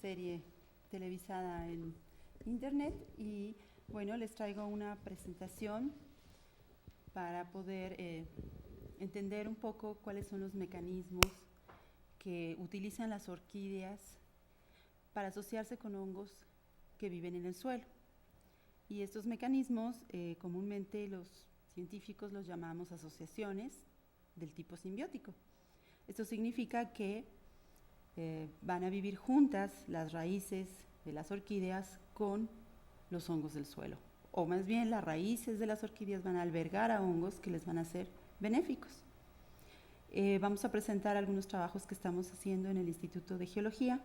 serie televisada en internet y bueno, les traigo una presentación para poder entender un poco cuáles son los mecanismos que utilizan las orquídeas para asociarse con hongos que viven en el suelo. Y estos mecanismos comúnmente los científicos los llamamos asociaciones del tipo simbiótico. Esto significa que van a vivir juntas las raíces de las orquídeas con los hongos del suelo. O más bien las raíces de las orquídeas van a albergar a hongos que les van a ser benéficos. Vamos a presentar algunos trabajos que estamos haciendo en el Instituto de Geología.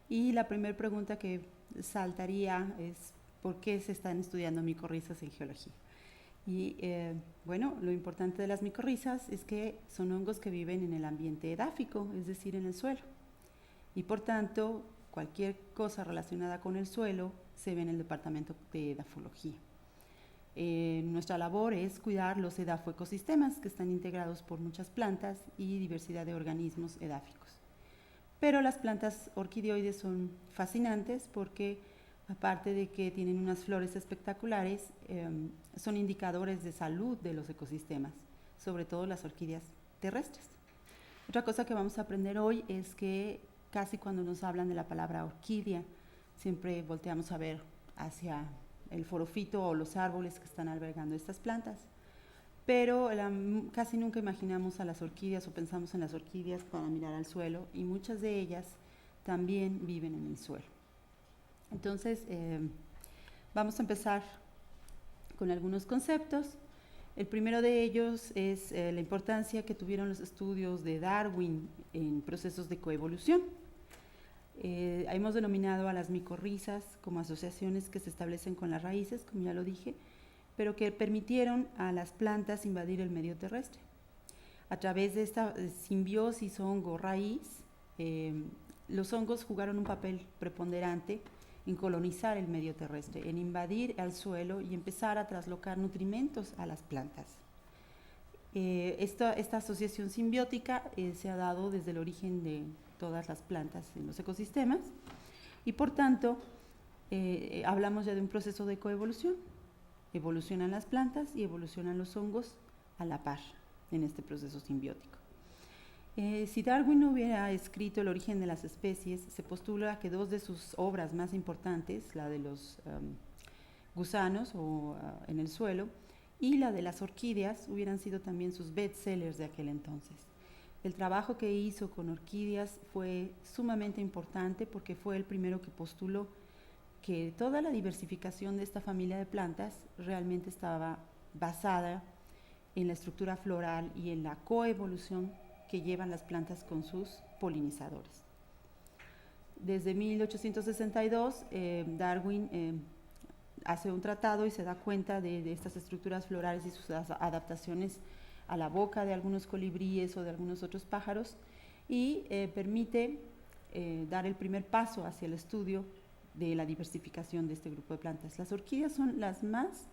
Y la primera pregunta que saltaría es ¿por qué se están estudiando micorrizas en geología? Y bueno, lo importante de las micorrizas es que son hongos que viven en el ambiente edáfico, es decir, en el suelo. Y por tanto, cualquier cosa relacionada con el suelo se ve en el departamento de edafología. Nuestra labor es cuidar los edafoecosistemas que están integrados por muchas plantas y diversidad de organismos edáficos. Pero las plantas orquidioides son fascinantes porque aparte de que tienen unas flores espectaculares, son indicadores de salud de los ecosistemas, sobre todo las orquídeas terrestres. Otra cosa que vamos a aprender hoy es que casi cuando nos hablan de la palabra orquídea, siempre volteamos a ver hacia el forofito o los árboles que están albergando estas plantas. Pero casi nunca imaginamos a las orquídeas o pensamos en las orquídeas para mirar al suelo y muchas de ellas también viven en el suelo. Entonces, vamos a empezar con algunos conceptos. El primero de ellos es la importancia que tuvieron los estudios de Darwin en procesos de coevolución. Hemos denominado a las micorrizas como asociaciones que se establecen con las raíces, como ya lo dije, pero que permitieron a las plantas invadir el medio terrestre. A través de esta simbiosis hongo-raíz, los hongos jugaron un papel preponderante en colonizar el medio terrestre, en invadir el suelo y empezar a traslocar nutrimentos a las plantas. Esta asociación simbiótica se ha dado desde el origen de todas las plantas en los ecosistemas y por tanto hablamos ya de un proceso de coevolución. Evolucionan las plantas y evolucionan los hongos a la par en este proceso simbiótico. Si Darwin no hubiera escrito El origen de las especies, se postula que dos de sus obras más importantes, la de los gusanos en el suelo y la de las orquídeas, hubieran sido también sus bestsellers de aquel entonces. El trabajo que hizo con orquídeas fue sumamente importante porque fue el primero que postuló que toda la diversificación de esta familia de plantas realmente estaba basada en la estructura floral y en la coevolución que llevan las plantas con sus polinizadores. Desde 1862, Darwin hace un tratado y se da cuenta de estas estructuras florales y sus adaptaciones a la boca de algunos colibríes o de algunos otros pájaros y permite dar el primer paso hacia el estudio de la diversificación de este grupo de plantas. Las orquídeas son las más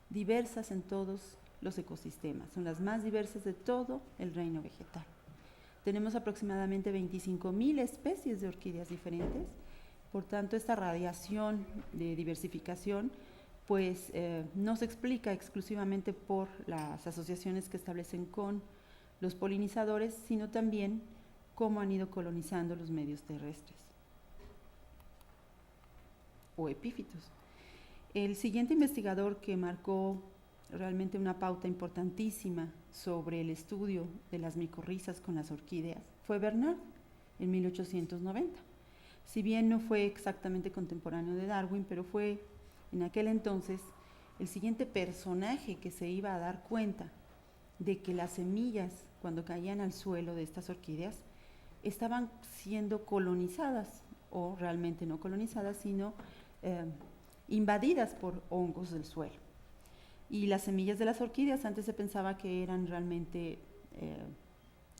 diversas en todos los ecosistemas, son las más diversas de todo el reino vegetal. Tenemos aproximadamente 25,000 especies de orquídeas diferentes, por tanto esta radiación de diversificación pues no se explica exclusivamente por las asociaciones que establecen con los polinizadores, sino también cómo han ido colonizando los medios terrestres o epífitos. El siguiente investigador que marcó realmente una pauta importantísima sobre el estudio de las micorrizas con las orquídeas fue Bernard, en 1890. Si bien no fue exactamente contemporáneo de Darwin, pero fue en aquel entonces el siguiente personaje que se iba a dar cuenta de que las semillas, cuando caían al suelo de estas orquídeas, estaban siendo colonizadas, o realmente no colonizadas, sino invadidas por hongos del suelo. Y las semillas de las orquídeas antes se pensaba que eran realmente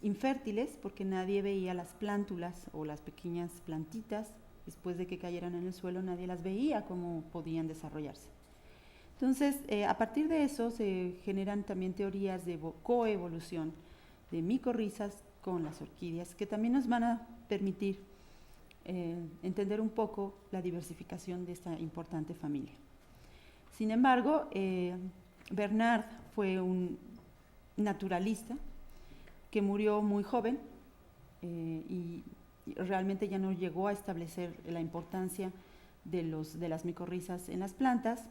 infértiles porque nadie veía las plántulas o las pequeñas plantitas después de que cayeran en el suelo, nadie las veía cómo podían desarrollarse. Entonces, a partir de eso se generan también teorías de coevolución de micorrizas con las orquídeas que también nos van a permitir entender un poco la diversificación de esta importante familia. Sin embargo, Bernard fue un naturalista que murió muy joven y realmente ya no llegó a establecer la importancia de las micorrizas en las plantas,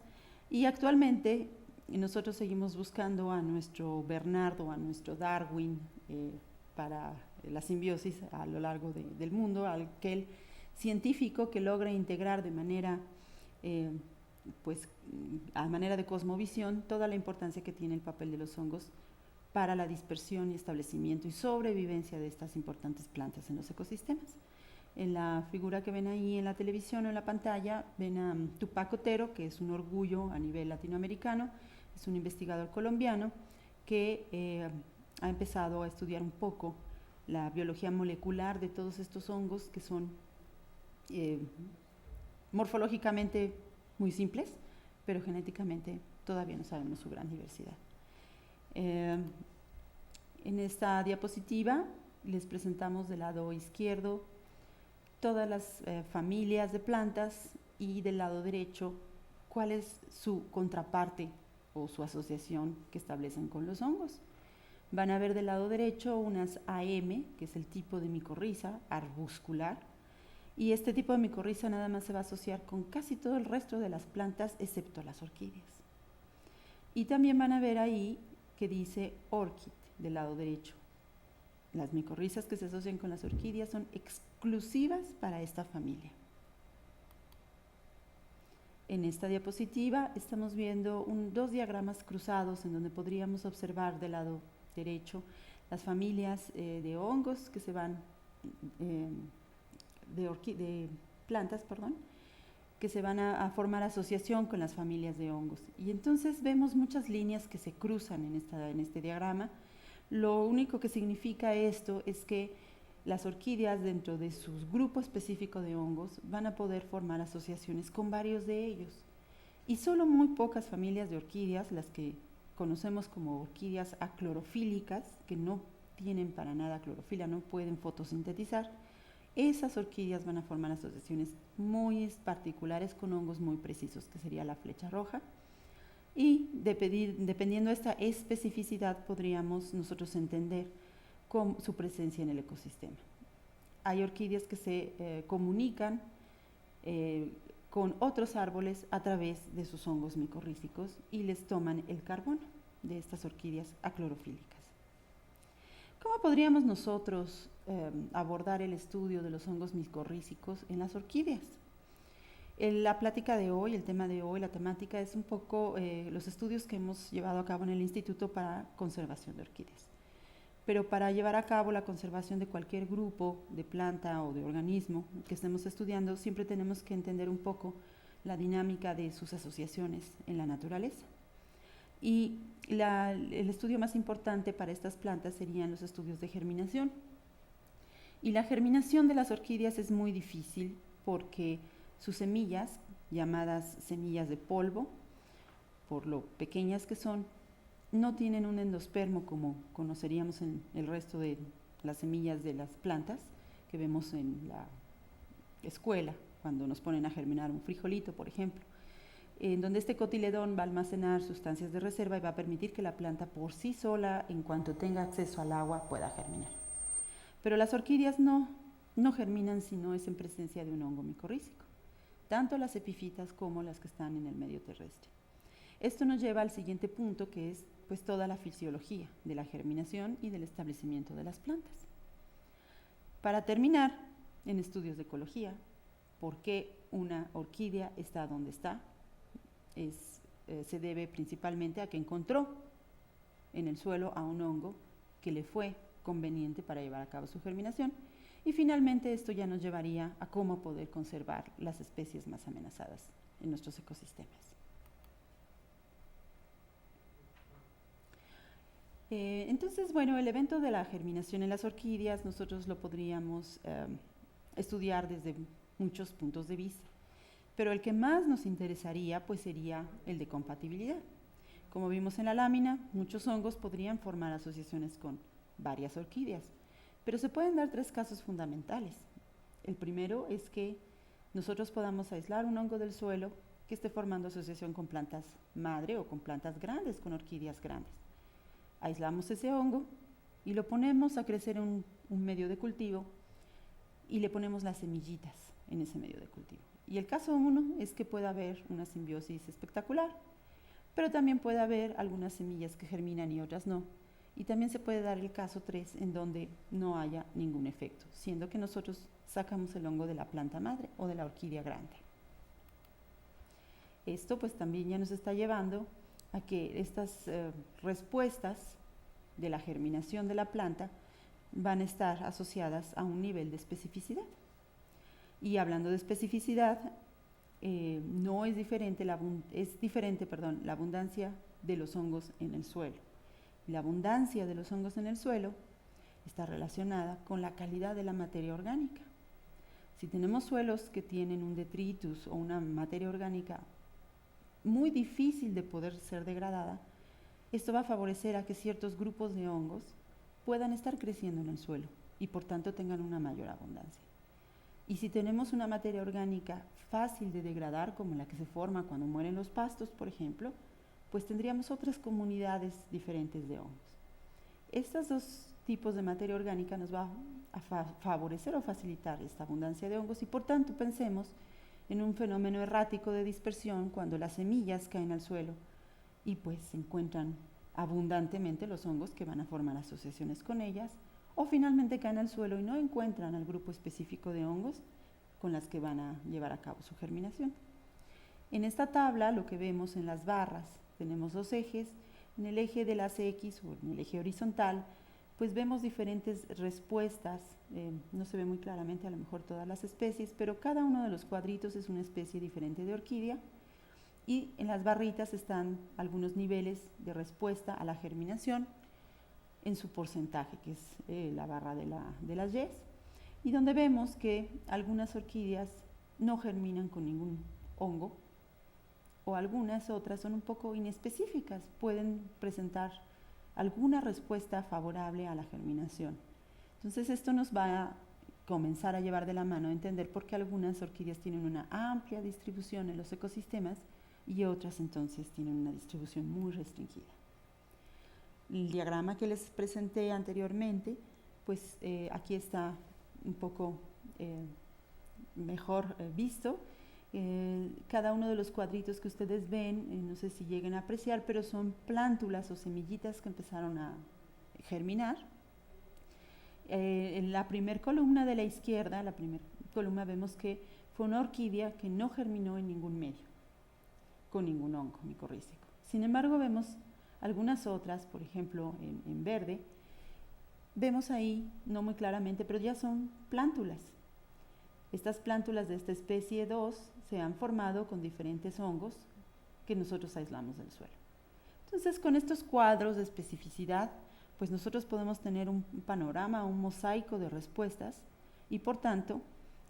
y actualmente nosotros seguimos buscando a nuestro Bernardo, a nuestro Darwin para la simbiosis a lo largo del mundo, aquel científico que logra integrar de manera, pues a manera de cosmovisión, toda la importancia que tiene el papel de los hongos para la dispersión y establecimiento y sobrevivencia de estas importantes plantas en los ecosistemas. En la figura que ven ahí en la televisión o en la pantalla, ven a Tupac Otero, que es un orgullo a nivel latinoamericano, es un investigador colombiano que ha empezado a estudiar un poco la biología molecular de todos estos hongos que son morfológicamente muy simples, pero genéticamente todavía no sabemos su gran diversidad. En esta diapositiva les presentamos del lado izquierdo todas las familias de plantas y del lado derecho cuál es su contraparte o su asociación que establecen con los hongos. Van a ver del lado derecho unas AM, que es el tipo de micorriza arbuscular, y este tipo de micorriza nada más se va a asociar con casi todo el resto de las plantas excepto las orquídeas. Y también van a ver ahí que dice orchid del lado derecho. Las micorrizas que se asocian con las orquídeas son exclusivas para esta familia. En esta diapositiva estamos viendo dos diagramas cruzados en donde podríamos observar del lado derecho las familias de hongos que se van, de plantas, perdón, que se van a formar asociación con las familias de hongos. Y entonces vemos muchas líneas que se cruzan en este diagrama. Lo único que significa esto es que las orquídeas dentro de su grupo específico de hongos van a poder formar asociaciones con varios de ellos. Y solo muy pocas familias de orquídeas, las que conocemos como orquídeas aclorofílicas, que no tienen para nada clorofila, no pueden fotosintetizar, esas orquídeas van a formar asociaciones muy particulares con hongos muy precisos, que sería la flecha roja. Y dependiendo de esta especificidad podríamos nosotros entender con su presencia en el ecosistema. Hay orquídeas que se comunican con otros árboles a través de sus hongos micorrízicos y les toman el carbono de estas orquídeas aclorofílicas. ¿Cómo podríamos nosotros abordar el estudio de los hongos micorrízicos en las orquídeas? La plática de hoy, el tema de hoy, la temática es un poco los estudios que hemos llevado a cabo en el Instituto para Conservación de Orquídeas. Pero para llevar a cabo la conservación de cualquier grupo de planta o de organismo que estemos estudiando, siempre tenemos que entender un poco la dinámica de sus asociaciones en la naturaleza. Y el estudio más importante para estas plantas serían los estudios de germinación. Y la germinación de las orquídeas es muy difícil porque sus semillas, llamadas semillas de polvo, por lo pequeñas que son, no tienen un endospermo como conoceríamos en el resto de las semillas de las plantas que vemos en la escuela, cuando nos ponen a germinar un frijolito, por ejemplo, en donde este cotiledón va a almacenar sustancias de reserva y va a permitir que la planta por sí sola, en cuanto tenga acceso al agua, pueda germinar. Pero las orquídeas no germinan si no es en presencia de un hongo micorrízico, tanto las epifitas como las que están en el medio terrestre. Esto nos lleva al siguiente punto, que es pues toda la fisiología de la germinación y del establecimiento de las plantas. Para terminar, en estudios de ecología, ¿por qué una orquídea está donde está? Se debe principalmente a que encontró en el suelo a un hongo que le fue conveniente para llevar a cabo su germinación, y finalmente esto ya nos llevaría a cómo poder conservar las especies más amenazadas en nuestros ecosistemas. Entonces, bueno, el evento de la germinación en las orquídeas nosotros lo podríamos estudiar desde muchos puntos de vista, pero el que más nos interesaría pues sería el de compatibilidad. Como vimos en la lámina, muchos hongos podrían formar asociaciones con varias orquídeas, pero se pueden dar tres casos fundamentales. El primero es que nosotros podamos aislar un hongo del suelo que esté formando asociación con plantas madre o con plantas grandes, con orquídeas grandes. Aislamos ese hongo y lo ponemos a crecer en un medio de cultivo y le ponemos las semillitas en ese medio de cultivo. Y el caso 1 es que pueda haber una simbiosis espectacular, pero también puede haber algunas semillas que germinan y otras no. Y también se puede dar el caso 3 en donde no haya ningún efecto, siendo que nosotros sacamos el hongo de la planta madre o de la orquídea grande. Esto pues también ya nos está llevando a que estas respuestas de la germinación de la planta van a estar asociadas a un nivel de especificidad. Y hablando de especificidad, no es diferente, es diferente la abundancia de los hongos en el suelo. La abundancia de los hongos en el suelo está relacionada con la calidad de la materia orgánica. Si tenemos suelos que tienen un detritus o una materia orgánica muy difícil de poder ser degradada, esto va a favorecer a que ciertos grupos de hongos puedan estar creciendo en el suelo y por tanto tengan una mayor abundancia. Y si tenemos una materia orgánica fácil de degradar, como la que se forma cuando mueren los pastos, por ejemplo, pues tendríamos otras comunidades diferentes de hongos. Estos dos tipos de materia orgánica nos va a favorecer o facilitar esta abundancia de hongos y por tanto pensemos en un fenómeno errático de dispersión cuando las semillas caen al suelo y pues se encuentran abundantemente los hongos que van a formar asociaciones con ellas, o finalmente caen al suelo y no encuentran al grupo específico de hongos con las que van a llevar a cabo su germinación. En esta tabla lo que vemos en las barras, tenemos dos ejes. En el eje de las X o en el eje horizontal, pues vemos diferentes respuestas, no se ve muy claramente a lo mejor todas las especies, pero cada uno de los cuadritos es una especie diferente de orquídea, y en las barritas están algunos niveles de respuesta a la germinación en su porcentaje, que es la barra de las Ys, y donde vemos que algunas orquídeas no germinan con ningún hongo, o algunas otras son un poco inespecíficas, pueden presentar alguna respuesta favorable a la germinación. Entonces esto nos va a comenzar a llevar de la mano a entender por qué algunas orquídeas tienen una amplia distribución en los ecosistemas y otras entonces tienen una distribución muy restringida. El diagrama que les presenté anteriormente, pues aquí está un poco mejor visto. Cada uno de los cuadritos que ustedes ven, no sé si lleguen a apreciar, pero son plántulas o semillitas que empezaron a germinar. En la primera columna de la izquierda, la primera columna, vemos que fue una orquídea que no germinó en ningún medio, con ningún hongo micorrícico. Sin embargo, vemos algunas otras, por ejemplo, en verde, vemos ahí, no muy claramente, pero ya son plántulas. Estas plántulas de esta especie 2 se han formado con diferentes hongos que nosotros aislamos del suelo. Entonces, con estos cuadros de especificidad, pues nosotros podemos tener un panorama, un mosaico de respuestas y, por tanto,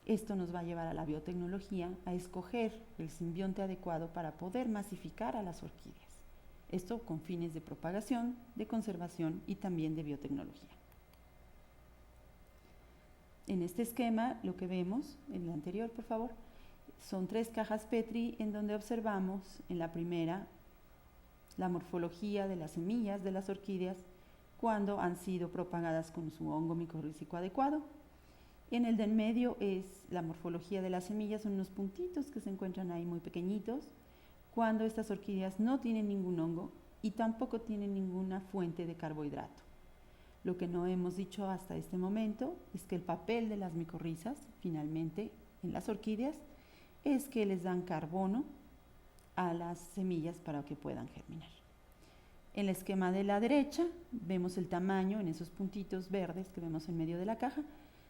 esto nos va a llevar a la biotecnología a escoger el simbionte adecuado para poder masificar a las orquídeas. Esto con fines de propagación, de conservación y también de biotecnología. En este esquema, lo que vemos, en el anterior, por favor, son 3 cajas Petri en donde observamos en la primera la morfología de las semillas de las orquídeas cuando han sido propagadas con su hongo micorrícico adecuado. En el del medio es la morfología de las semillas, son unos puntitos que se encuentran ahí muy pequeñitos, cuando estas orquídeas no tienen ningún hongo y tampoco tienen ninguna fuente de carbohidrato. Lo que no hemos dicho hasta este momento es que el papel de las micorrizas, finalmente, en las orquídeas, es que les dan carbono a las semillas para que puedan germinar. En el esquema de la derecha vemos el tamaño en esos puntitos verdes que vemos en medio de la caja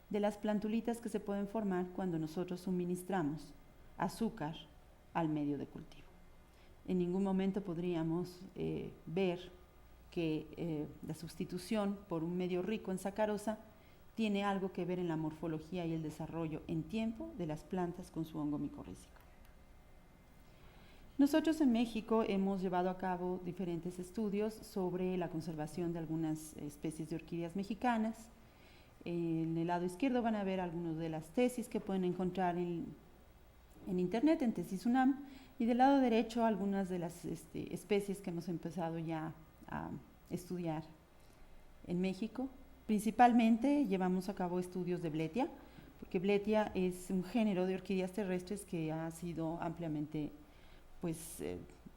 de las plantulitas que se pueden formar cuando nosotros suministramos azúcar al medio de cultivo. En ningún momento podríamos ver que la sustitución por un medio rico en sacarosa tiene algo que ver en la morfología y el desarrollo en tiempo de las plantas con su hongo micorrícico. Nosotros en México hemos llevado a cabo diferentes estudios sobre la conservación de algunas especies de orquídeas mexicanas. En el lado izquierdo van a ver algunas de las tesis que pueden encontrar en internet, en Tesis UNAM, y del lado derecho algunas de las especies que hemos empezado ya a estudiar en México. Principalmente llevamos a cabo estudios de Bletia, porque Bletia es un género de orquídeas terrestres que ha sido ampliamente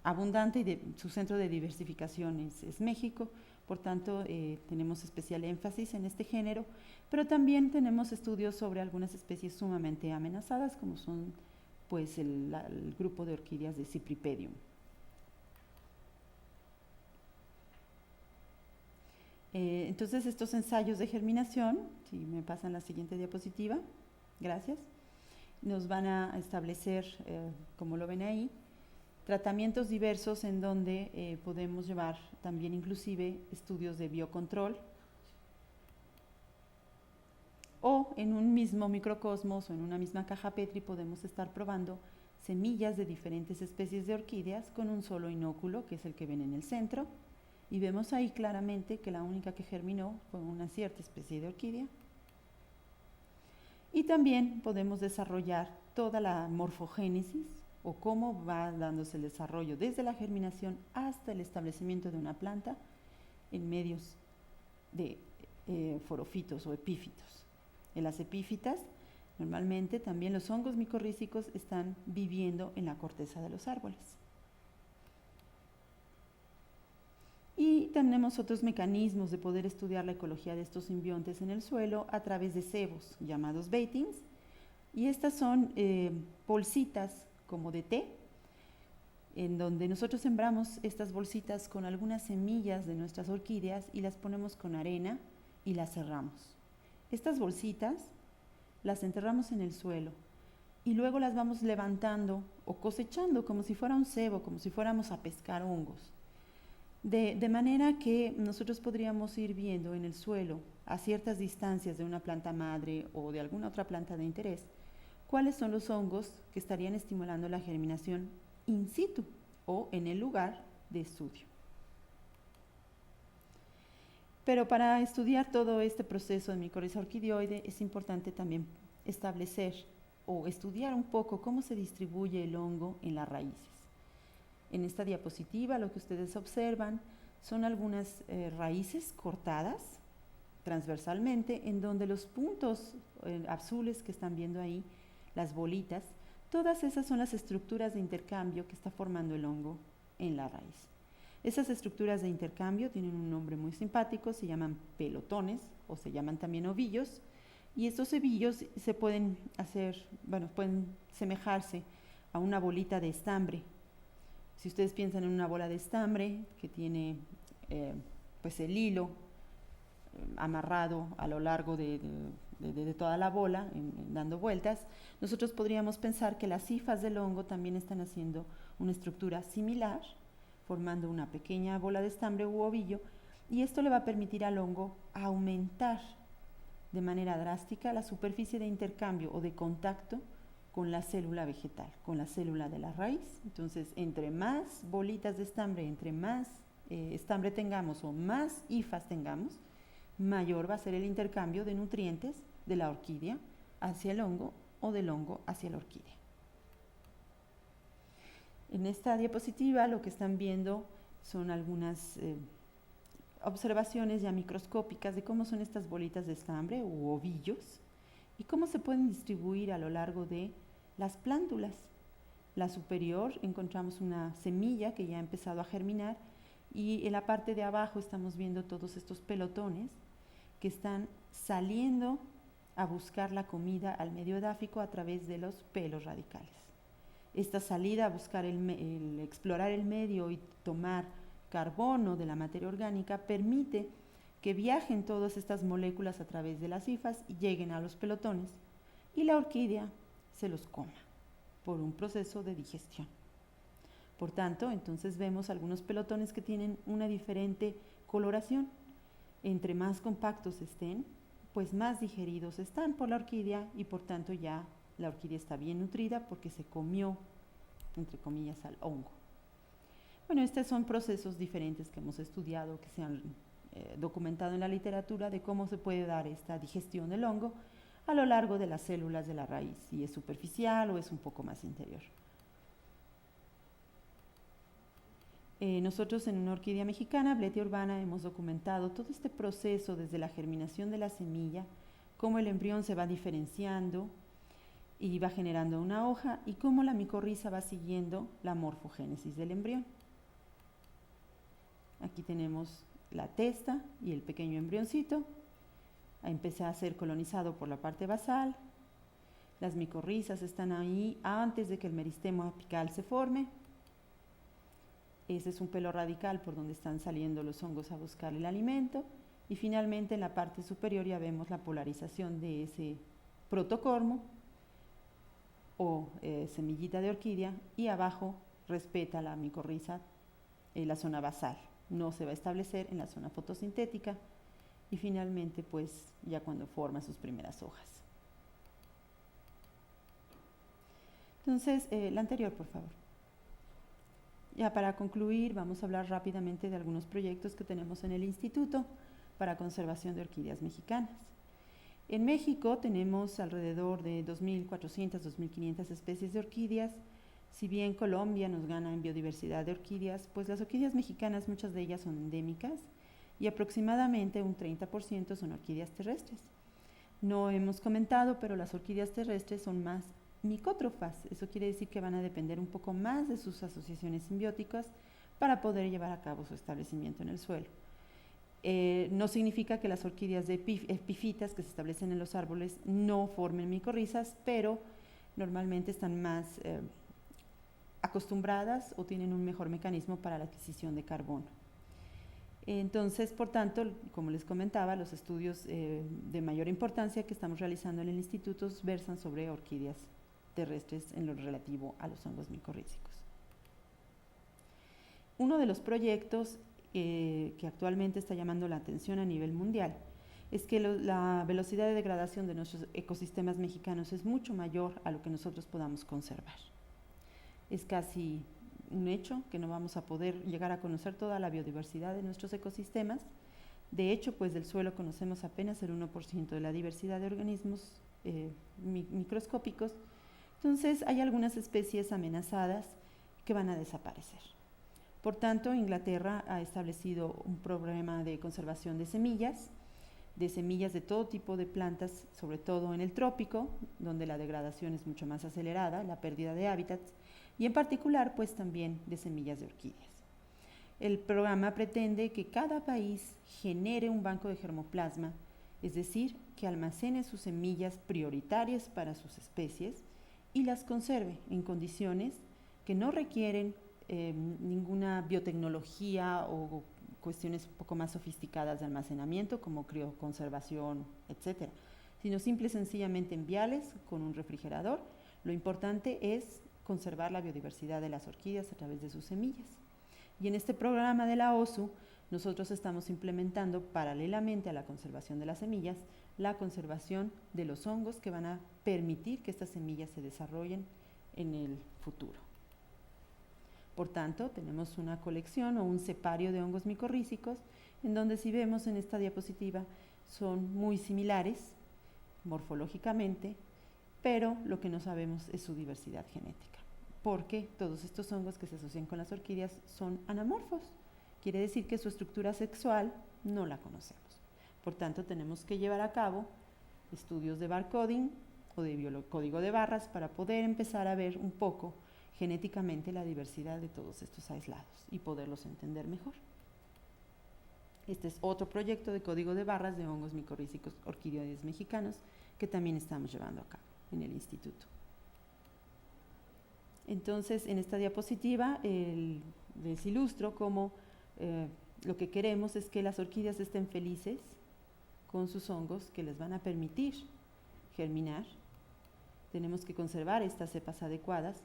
abundante, y su centro de diversificación es México. Por tanto, tenemos especial énfasis en este género, pero también tenemos estudios sobre algunas especies sumamente amenazadas, como son el grupo de orquídeas de Cypripedium. Entonces, estos ensayos de germinación, si me pasan la siguiente diapositiva, gracias, nos van a establecer, como lo ven ahí, tratamientos diversos en donde podemos llevar también inclusive estudios de biocontrol, o en un mismo microcosmos o en una misma caja Petri podemos estar probando semillas de diferentes especies de orquídeas con un solo inóculo, que es el que ven en el centro, y vemos ahí claramente que la única que germinó fue una cierta especie de orquídea. Y también podemos desarrollar toda la morfogénesis, o cómo va dándose el desarrollo desde la germinación hasta el establecimiento de una planta en medios de forófitos o epífitos. En las epífitas, normalmente también los hongos micorrízicos están viviendo en la corteza de los árboles. Y tenemos otros mecanismos de poder estudiar la ecología de estos simbiontes en el suelo a través de cebos, llamados batings, y estas son bolsitas como de té, en donde nosotros sembramos estas bolsitas con algunas semillas de nuestras orquídeas y las ponemos con arena y las cerramos. Estas bolsitas las enterramos en el suelo y luego las vamos levantando o cosechando como si fuera un cebo, como si fuéramos a pescar hongos. De manera que nosotros podríamos ir viendo en el suelo, a ciertas distancias de una planta madre o de alguna otra planta de interés, cuáles son los hongos que estarían estimulando la germinación in situ o en el lugar de estudio. Pero para estudiar todo este proceso de micorriza orquidioide es importante también establecer o estudiar un poco cómo se distribuye el hongo en las raíces. En esta diapositiva lo que ustedes observan son algunas raíces cortadas transversalmente, en donde los puntos azules que están viendo ahí, las bolitas, todas esas son las estructuras de intercambio que está formando el hongo en la raíz. Esas estructuras de intercambio tienen un nombre muy simpático, se llaman pelotones o se llaman también ovillos, y estos ovillos se pueden pueden semejarse a una bolita de estambre. Si ustedes piensan en una bola de estambre que tiene el hilo amarrado a lo largo de toda la bola, dando vueltas, nosotros podríamos pensar que las hifas del hongo también están haciendo una estructura similar, formando una pequeña bola de estambre u ovillo, y esto le va a permitir al hongo aumentar de manera drástica la superficie de intercambio o de contacto con la célula vegetal, con la célula de la raíz. Entonces, entre más bolitas de estambre, entre más estambre tengamos o más hifas tengamos, mayor va a ser el intercambio de nutrientes de la orquídea hacia el hongo o del hongo hacia la orquídea. En esta diapositiva lo que están viendo son algunas observaciones ya microscópicas de cómo son estas bolitas de estambre u ovillos y cómo se pueden distribuir a lo largo de las plántulas. La superior encontramos una semilla que ya ha empezado a germinar y en la parte de abajo estamos viendo todos estos pelotones que están saliendo a buscar la comida al medio edáfico a través de los pelos radicales. Esta salida a buscar explorar el medio y tomar carbono de la materia orgánica permite que viajen todas estas moléculas a través de las hifas y lleguen a los pelotones y la orquídea se los coma por un proceso de digestión. Por tanto, entonces vemos algunos pelotones que tienen una diferente coloración. Entre más compactos estén, pues más digeridos están por la orquídea y por tanto ya la orquídea está bien nutrida porque se comió, entre comillas, al hongo. Bueno, estos son procesos diferentes que hemos estudiado, que se han documentado en la literatura de cómo se puede dar esta digestión del hongo a lo largo de las células de la raíz, si es superficial o es un poco más interior. Nosotros en una orquídea mexicana, Bletia urbana, hemos documentado todo este proceso desde la germinación de la semilla, cómo el embrión se va diferenciando y va generando una hoja y cómo la micorriza va siguiendo la morfogénesis del embrión. Aquí tenemos la testa y el pequeño embrioncito. Empieza a ser colonizado por la parte basal. Las micorrizas están ahí antes de que el meristemo apical se forme. Ese es un pelo radical por donde están saliendo los hongos a buscar el alimento. Y finalmente en la parte superior ya vemos la polarización de ese protocormo o semillita de orquídea, y abajo respeta la micorriza la zona basal. No se va a establecer en la zona fotosintética y finalmente pues ya cuando forma sus primeras hojas. Entonces, la anterior, por favor. Ya para concluir, vamos a hablar rápidamente de algunos proyectos que tenemos en el Instituto para Conservación de Orquídeas Mexicanas. En México tenemos alrededor de 2.400, 2.500 especies de orquídeas. Si bien Colombia nos gana en biodiversidad de orquídeas, pues las orquídeas mexicanas, muchas de ellas son endémicas y aproximadamente un 30% son orquídeas terrestres. No hemos comentado, pero las orquídeas terrestres son más micótrofas. Eso quiere decir que van a depender un poco más de sus asociaciones simbióticas para poder llevar a cabo su establecimiento en el suelo. No significa que las orquídeas de epífitas que se establecen en los árboles no formen micorrizas, pero normalmente están más acostumbradas o tienen un mejor mecanismo para la adquisición de carbono. Entonces, por tanto, como les comentaba, los estudios de mayor importancia que estamos realizando en el instituto versan sobre orquídeas terrestres en lo relativo a los hongos micorrízicos. Uno de los proyectos que actualmente está llamando la atención a nivel mundial es que la velocidad de degradación de nuestros ecosistemas mexicanos es mucho mayor a lo que nosotros podamos conservar. Es casi un hecho que no vamos a poder llegar a conocer toda la biodiversidad de nuestros ecosistemas. De hecho, pues del suelo conocemos apenas el 1% de la diversidad de organismos microscópicos. Entonces, hay algunas especies amenazadas que van a desaparecer. Por tanto, Inglaterra ha establecido un programa de conservación de semillas de todo tipo de plantas, sobre todo en el trópico, donde la degradación es mucho más acelerada, la pérdida de hábitats, y en particular, pues también de semillas de orquídeas. El programa pretende que cada país genere un banco de germoplasma, es decir, que almacene sus semillas prioritarias para sus especies y las conserve en condiciones que no requieren ninguna biotecnología o cuestiones un poco más sofisticadas de almacenamiento como crioconservación, etcétera, sino simple y sencillamente en viales con un refrigerador. Lo importante es conservar la biodiversidad de las orquídeas a través de sus semillas. Y en este programa de la OSU, nosotros estamos implementando paralelamente a la conservación de las semillas, la conservación de los hongos que van a permitir que estas semillas se desarrollen en el futuro. Por tanto, tenemos una colección o un cepario de hongos micorrízicos, en donde, si vemos en esta diapositiva, son muy similares morfológicamente, pero lo que no sabemos es su diversidad genética, porque todos estos hongos que se asocian con las orquídeas son anamorfos. Quiere decir que su estructura sexual no la conocemos. Por tanto, tenemos que llevar a cabo estudios de barcoding o de código de barras para poder empezar a ver un poco genéticamente la diversidad de todos estos aislados y poderlos entender mejor. Este es otro proyecto de código de barras de hongos micorrízicos orquídeos mexicanos que también estamos llevando a cabo en el instituto. Entonces, en esta diapositiva les ilustro cómo lo que queremos es que las orquídeas estén felices con sus hongos que les van a permitir germinar. Tenemos que conservar estas cepas adecuadas,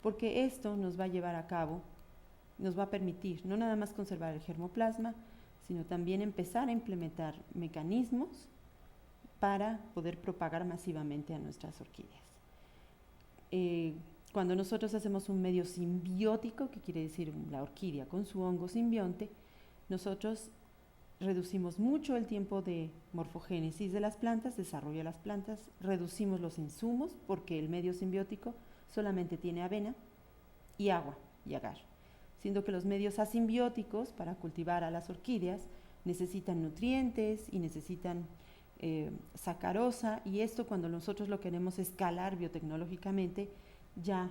porque esto nos va a llevar a cabo, nos va a permitir no nada más conservar el germoplasma, sino también empezar a implementar mecanismos para poder propagar masivamente a nuestras orquídeas. Cuando nosotros hacemos un medio simbiótico, que quiere decir la orquídea con su hongo simbionte, nosotros reducimos mucho el tiempo de morfogénesis de las plantas, desarrollo de las plantas, reducimos los insumos porque el medio simbiótico solamente tiene avena y agua y agar, siendo que los medios asimbióticos para cultivar a las orquídeas necesitan nutrientes y necesitan sacarosa, y esto cuando nosotros lo queremos escalar biotecnológicamente ya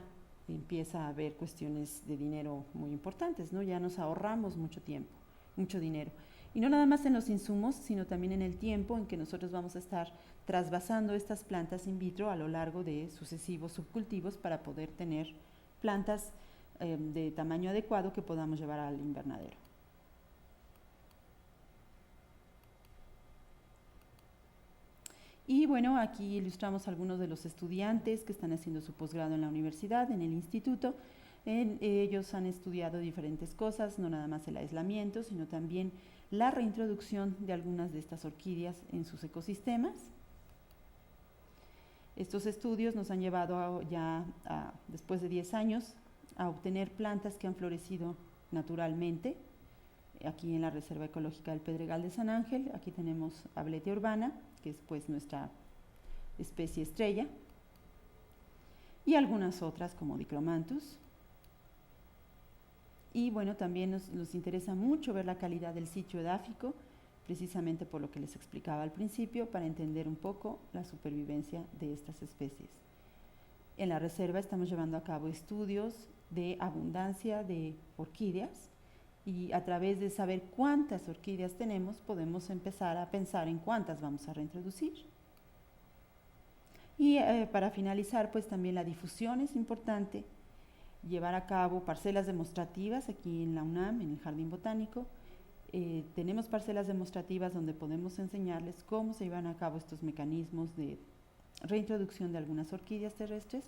empieza a haber cuestiones de dinero muy importantes, ¿no? Ya nos ahorramos mucho tiempo, mucho dinero. Y no nada más en los insumos, sino también en el tiempo en que nosotros vamos a estar trasvasando estas plantas in vitro a lo largo de sucesivos subcultivos para poder tener plantas de tamaño adecuado que podamos llevar al invernadero. Y bueno, aquí ilustramos algunos de los estudiantes que están haciendo su posgrado en la universidad, en el instituto. Ellos han estudiado diferentes cosas, no nada más el aislamiento, sino también la reintroducción de algunas de estas orquídeas en sus ecosistemas. Estos estudios nos han llevado después de 10 años, a obtener plantas que han florecido naturalmente. Aquí en la Reserva Ecológica del Pedregal de San Ángel, aquí tenemos Abletia urbana, que es pues nuestra especie estrella, y algunas otras como Dicromanthus. Y bueno, también nos interesa mucho ver la calidad del sitio edáfico, precisamente por lo que les explicaba al principio, para entender un poco la supervivencia de estas especies. En la reserva estamos llevando a cabo estudios de abundancia de orquídeas, y a través de saber cuántas orquídeas tenemos, podemos empezar a pensar en cuántas vamos a reintroducir. Y para finalizar, pues también la difusión es importante, llevar a cabo parcelas demostrativas aquí en la UNAM, en el Jardín Botánico. Tenemos parcelas demostrativas donde podemos enseñarles cómo se llevan a cabo estos mecanismos de reintroducción de algunas orquídeas terrestres.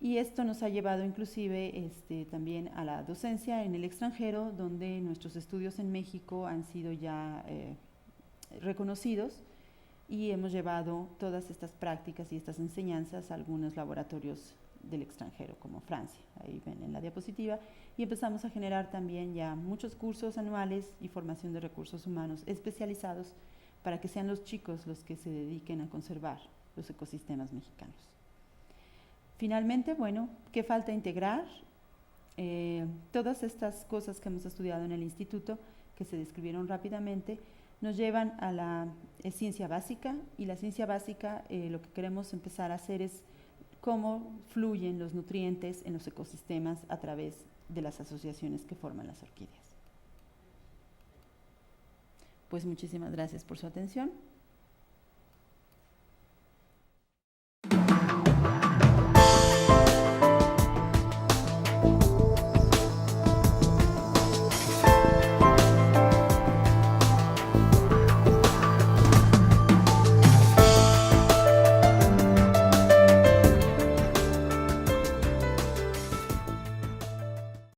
Y esto nos ha llevado inclusive también a la docencia en el extranjero, donde nuestros estudios en México han sido ya reconocidos, y hemos llevado todas estas prácticas y estas enseñanzas a algunos laboratorios del extranjero, como Francia, ahí ven en la diapositiva, y empezamos a generar también ya muchos cursos anuales y formación de recursos humanos especializados para que sean los chicos los que se dediquen a conservar los ecosistemas mexicanos. Finalmente, bueno, ¿qué falta integrar? Todas estas cosas que hemos estudiado en el instituto, que se describieron rápidamente, nos llevan a la ciencia básica, y la ciencia básica lo que queremos empezar a hacer es cómo fluyen los nutrientes en los ecosistemas a través de las asociaciones que forman las orquídeas. Pues muchísimas gracias por su atención.